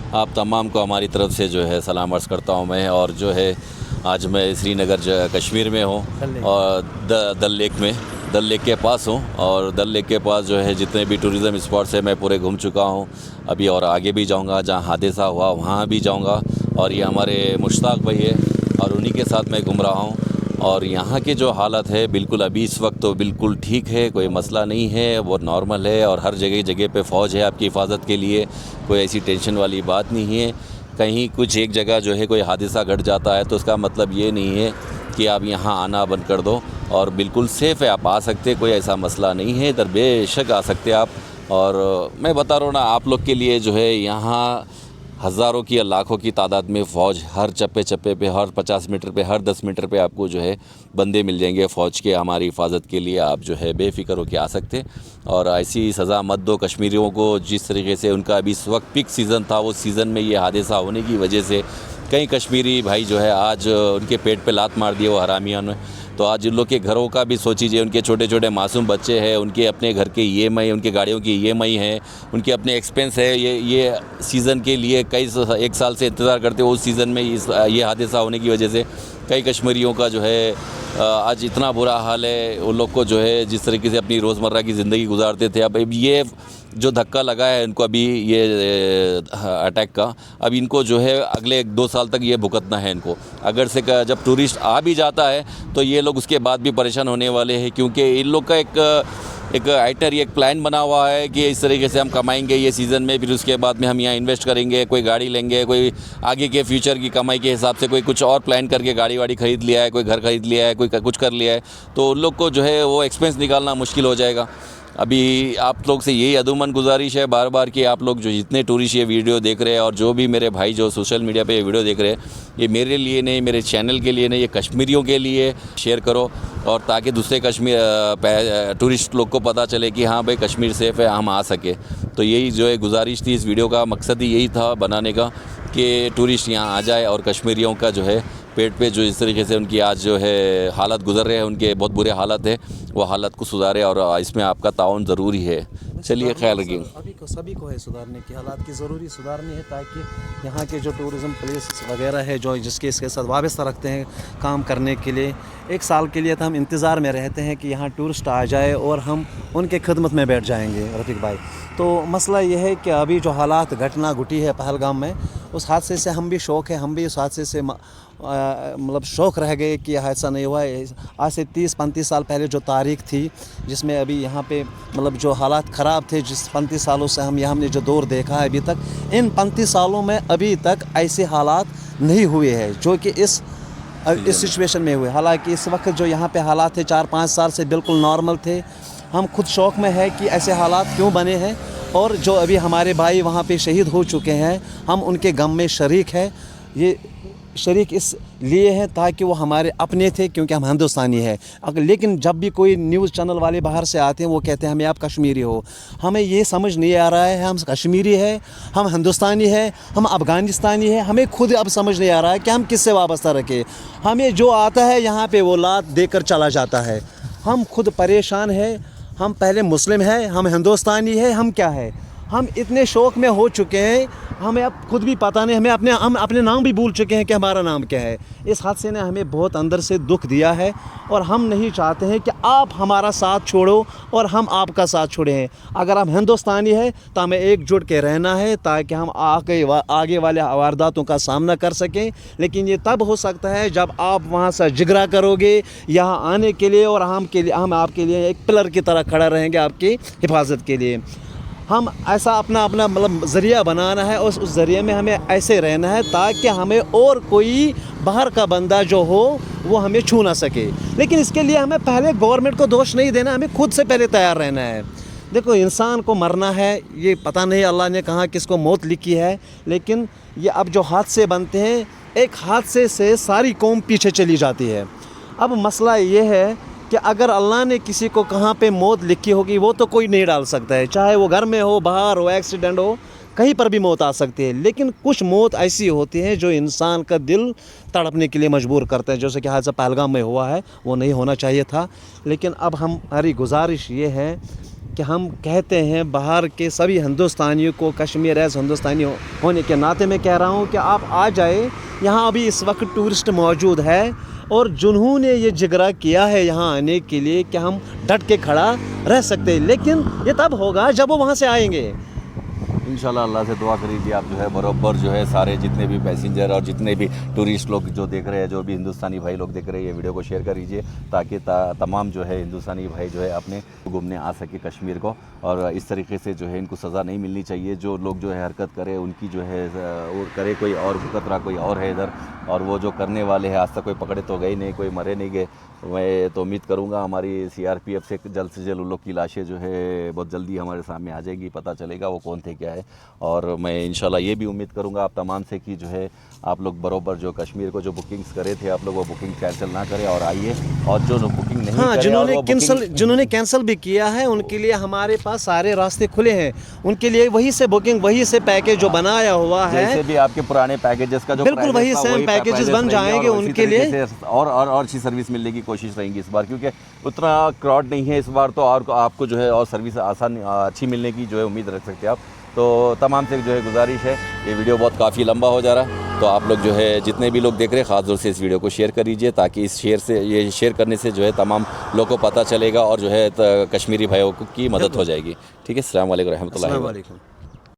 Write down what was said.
आप तमाम को हमारी तरफ से जो है सलाम अर्ज़ करता हूँ मैं। और जो है आज मैं श्रीनगर कश्मीर में हूँ और दल लेक के पास हूँ। और दल लेक के पास जो है जितने भी टूरिज़म स्पॉट्स हैं मैं पूरे घूम चुका हूँ अभी, और आगे भी जाऊँगा। जहाँ हादसा हुआ वहाँ भी जाऊँगा। और ये हमारे मुश्ताक भाई है और उन्हीं के साथ मैं घूम रहा हूँ। और यहाँ की जो हालत है बिल्कुल अभी इस वक्त तो बिल्कुल ठीक है, कोई मसला नहीं है, वो नॉर्मल है। और हर जगह जगह पे फ़ौज है आपकी हिफाजत के लिए, कोई ऐसी टेंशन वाली बात नहीं है। कहीं कुछ एक जगह जो है कोई हादसा घट जाता है तो उसका मतलब ये नहीं है कि आप यहाँ आना बंद कर दो, और बिल्कुल सेफ़ है, आप आ सकते, कोई ऐसा मसला नहीं है इधर, बेशक आ सकते आप। और मैं बता रहा हूँ ना, आप लोग के लिए जो है यहाँ हज़ारों की या लाखों की तादाद में फ़ौज हर चप्पे चप्पे पे, हर 50 मीटर पे, हर 10 मीटर पे आपको जो है बंदे मिल जाएंगे फ़ौज के हमारी हिफाजत के लिए। आप जो है बेफ़िक्र होकर आ सकते। और ऐसी सज़ा मत दो कश्मीरियों को। जिस तरीके से उनका अभी इस वक्त पीक सीज़न था, वो सीज़न में ये हादसा होने की वजह से कई कश्मीरी भाई जो है आज उनके पेट पे लात मार दिए वो हरामियों ने। तो आज इन लोग के घरों का भी सोचिए, उनके छोटे छोटे मासूम बच्चे हैं, उनके अपने घर के ईएमआई, उनके गाड़ियों की ईएमआई है, उनके अपने एक्सपेंस है। ये सीज़न के लिए एक साल से इंतज़ार करते हो, उस सीज़न में ये हादसा होने की वजह से कई कश्मीरियों का जो है आज इतना बुरा हाल है। उन लोग को जो है जिस तरीके से अपनी रोज़मर्रा की ज़िंदगी गुजारते थे, अब ये जो धक्का लगा है इनको अभी ये अटैक का, अब इनको जो है अगले 2 साल तक ये भुगतना है इनको। अगर से जब टूरिस्ट आ भी जाता है तो ये लोग उसके बाद भी परेशान होने वाले हैं, क्योंकि इन लोग का एक आइटनरी, एक प्लान बना हुआ है कि इस तरीके से हम कमाएंगे ये सीज़न में, फिर उसके बाद में हम यहाँ इन्वेस्ट करेंगे, कोई गाड़ी लेंगे, कोई आगे के फ्यूचर की कमाई के हिसाब से कोई कुछ और प्लान करके गाड़ी वाड़ी ख़रीद लिया है, कोई घर ख़रीद लिया है, कोई कुछ कर लिया है। तो उन लोग को जो है वो एक्सपेंस निकालना मुश्किल हो जाएगा। अभी आप लोग से यही अदुमन गुजारिश है बार बार कि आप लोग जो जितने टूरिस्ट ये वीडियो देख रहे हैं, और जो भी मेरे भाई जो सोशल मीडिया पे ये वीडियो देख रहे हैं, ये मेरे लिए नहीं, मेरे चैनल के लिए नहीं, ये कश्मीरियों के लिए शेयर करो, और ताकि दूसरे टूरिस्ट लोग को पता चले कि हाँ भाई कश्मीर सेफ़ है, हम आ सके। तो यही जो है गुजारिश थी, इस वीडियो का मकसद ही यही था बनाने का कि टूरिस्ट यहाँ आ जाए और कश्मीरियों का जो है पेट पे जो इस तरीके से उनकी आज जो है हालत गुजर रहे हैं, उनके बहुत बुरे हालत है, वो हालत को सुधारे। और इसमें आपका ताउन ज़रूरी है। चलिए ख्याल रखिए। अभी को सभी को है सुधारने की, हालात की ज़रूरी सुधारनी है, ताकि यहाँ के जो टूरिज़म प्लेस वगैरह है जो जिसके इसके साथ वाबस्ता रखते हैं काम करने के लिए, 1 साल के लिए तो हम इंतज़ार में रहते हैं कि यहाँ टूरिस्ट आ जाए और हम उनके खिदमत में बैठ जाएंगे रफ़ीक भाई। तो मसला ये है कि अभी जो हालात घटना घटी है पहलगाम में, उस हादसे से हम भी शौक़ है, हम भी उस हादसे से मतलब शौक़ रह गए कि हादसा नहीं हुआ है। आज से 30-35 साल पहले जो तारीख़ थी जिसमें अभी यहाँ पे मतलब जो हालात ख़राब थे, जिस 35 सालों से हमने जो दौर देखा है अभी तक, इन 35 सालों में अभी तक ऐसे हालात नहीं हुए हैं जो कि इस सिचुएशन में हुए। हालांकि इस वक्त जो यहाँ पे हालात थे 4-5 साल से बिल्कुल नॉर्मल थे। हम खुद शौक़ में है कि ऐसे हालात क्यों बने हैं, और जो अभी हमारे भाई वहाँ पे शहीद हो चुके हैं, हम उनके गम में शरीक है। ये शरीक इस लिए हैं ताकि वो हमारे अपने थे, क्योंकि हम हिंदुस्तानी हैं। लेकिन जब भी कोई न्यूज़ चैनल वाले बाहर से आते हैं वो कहते हैं हमें आप कश्मीरी हो। हमें ये समझ नहीं आ रहा है हम कश्मीरी है, हम हिंदुस्तानी है, हम अफ़गानिस्तानी है। हमें खुद अब समझ नहीं आ रहा है कि हम किससे वाबस्ता रखें। हमें जो आता है यहाँ पे वो लात देकर चला जाता है। हम खुद परेशान हैं। हम पहले मुस्लिम हैं, हम हिंदुस्तानी है, हम क्या है, हम इतने शौक़ में हो चुके हैं, हमें अब खुद भी पता नहीं, हम अपने नाम भी भूल चुके हैं कि हमारा नाम क्या है। इस हादसे ने हमें बहुत अंदर से दुख दिया है, और हम नहीं चाहते हैं कि आप हमारा साथ छोड़ो और हम आपका साथ छोड़ें। अगर हम हिंदुस्तानी हैं तो हमें एकजुट के रहना है, ताकि हम आगे वाले वारदातों का सामना कर सकें। लेकिन ये तब हो सकता है जब आप वहाँ से जिगरा करोगे यहाँ आने के लिए, और हम आपके लिए एक पिलर की तरह खड़ा रहेंगे आपकी हिफाजत के लिए। हम ऐसा अपना मतलब ज़रिया बनाना है, और उस ज़रिए में हमें ऐसे रहना है ताकि हमें और कोई बाहर का बंदा जो हो वो हमें छू ना सके। लेकिन इसके लिए हमें पहले गवर्नमेंट को दोष नहीं देना, हमें खुद से पहले तैयार रहना है। देखो, इंसान को मरना है, ये पता नहीं अल्लाह ने कहाँ किसको मौत लिखी है, लेकिन ये अब जो हादसे बनते हैं, एक हादसे से सारी कौम पीछे चली जाती है। अब मसला ये है कि अगर अल्लाह ने किसी को कहाँ पे मौत लिखी होगी वो तो कोई नहीं डाल सकता है, चाहे वो घर में हो, बाहर हो, एक्सीडेंट हो, कहीं पर भी मौत आ सकती है। लेकिन कुछ मौत ऐसी होती है जो इंसान का दिल तड़पने के लिए मजबूर करते हैं, जैसे कि हादसा पहलगाम में हुआ है, वो नहीं होना चाहिए था। लेकिन अब हमारी गुजारिश ये है कि हम कहते हैं बाहर के सभी हिंदुस्तानियों को, कश्मीर एज हिंदुस्तानी होने के नाते मैं कह रहा हूँ कि आप आ जाए। यहाँ अभी इस वक्त टूरिस्ट मौजूद है और जिन्होंने ये जिगरा किया है यहाँ आने के लिए कि हम डट के खड़ा रह सकते हैं, लेकिन ये तब होगा जब वो वहाँ से आएंगे। इंशाल्लाह अल्लाह से दुआ करीजिए आप जो है बरोबर जो है सारे जितने भी पैसेंजर और जितने भी टूरिस्ट लोग जो देख रहे हैं, जो भी हिंदुस्तानी भाई लोग देख रहे हैं, ये वीडियो को शेयर करीजिए ताकि तमाम जो है हिंदुस्तानी भाई जो है अपने घूमने आ सके कश्मीर को। और इस तरीके से जो है इनको सज़ा नहीं मिलनी चाहिए। जो लोग जो है हरकत करे उनकी जो है वो करे कोई और, खतरा कोई और है इधर, और वो जो करने वाले हैं आज तक कोई पकड़े तो गए नहीं, कोई मरे नहीं गए। मैं तो उम्मीद करूँगा हमारी CRPF से जल्द से जल्द उन लोग की लाशें जो है बहुत जल्दी हमारे सामने आ जाएगी, पता चलेगा वो कौन थे क्या है। और मैं इंशाल्लाह ये भी उम्मीद करूँगा आप तमाम से कि जो है आप लोग बरोबर जो कश्मीर को जो बुकिंग्स करे थे आप लोग वो बुकिंग कैंसिल ना करें और आइए। और जो बुकिंग नहीं हाँ, करे जिन्होंने कैंसिल भी किया है उनके लिए हमारे पास सारे रास्ते खुले हैं। उनके लिए वही से बुकिंग, वही से पैकेज जो बनाया हुआ है, जैसे भी आपके पुराने पैकेजेस का जो बिल्कुल वही सेम पैकेजेस बन जाएंगे उनके लिए। और अच्छी सर्विस मिलने की कोशिश रहेंगी इस बार, क्योंकि उतना क्राउड नहीं है इस बार, तो और आपको जो है और सर्विस आसान अच्छी मिलने की जो है उम्मीद रख सकते हैं आप। तो तमाम से जो है गुजारिश है, ये वीडियो बहुत काफ़ी लंबा हो जा रहा है, तो आप लोग जो है जितने भी लोग देख रहे हैं ख़ास तौर से इस वीडियो को शेयर कर दीजिए ताकि इस शेयर करने से जो है तमाम लोगों को पता चलेगा और जो है कश्मीरी भाइयों की मदद हो जाएगी। ठीक है, अस्सलाम वालेकुम रहमतुल्लाहि व बरकातहू।